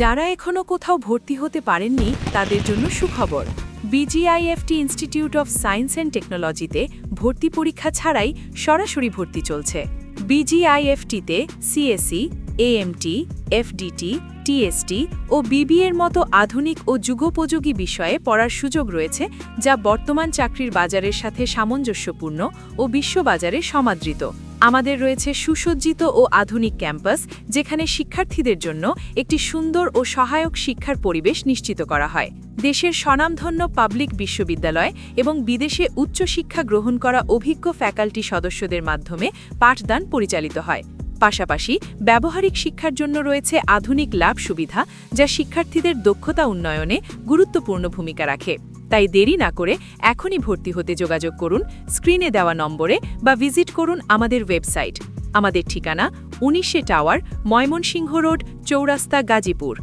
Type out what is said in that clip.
যারা এখনও কোথাও ভর্তি হতে পারেননি তাদের জন্য সুখবর। বিজিআইএফটি ইনস্টিটিউট অফ সায়েন্স অ্যান্ড টেকনোলজিতে ভর্তি পরীক্ষা ছাড়াই সরাসরি ভর্তি চলছে। বিজিআইএফটিতে সিএসই, এএমটি, এফডিটি, টিএসটি ও বিবিএর মতো আধুনিক ও যুগোপযোগী বিষয়ে পড়ার সুযোগ রয়েছে, যা বর্তমান চাকরির বাজারের সাথে সামঞ্জস্যপূর্ণ ও বিশ্ববাজারে সমাদৃত। আমাদের রয়েছে সুসজ্জিত ও আধুনিক ক্যাম্পাস, যেখানে শিক্ষার্থীদের জন্য একটি সুন্দর ও সহায়ক শিক্ষার পরিবেশ নিশ্চিত করা হয়। দেশের স্বনামধন্য পাবলিক বিশ্ববিদ্যালয় এবং বিদেশে উচ্চশিক্ষা গ্রহণ করা অভিজ্ঞ ফ্যাকাল্টি সদস্যদের মাধ্যমে পাঠদান পরিচালিত হয়। পাশাপাশি ব্যবহারিক শিক্ষার জন্য রয়েছে আধুনিক ল্যাব সুবিধা, যা শিক্ষার্থীদের দক্ষতা উন্নয়নে গুরুত্বপূর্ণ ভূমিকা রাখে। তাই দেরি না করে এখনই ভর্তি হতে যোগাযোগ করুন স্ক্রিনে দেওয়া নম্বরে বা ভিজিট করুন আমাদের ওয়েবসাইট। আমাদের ঠিকানা 19 টাওয়ার, ময়মনসিংহ রোড, চৌরাস্তা, গাজীপুর।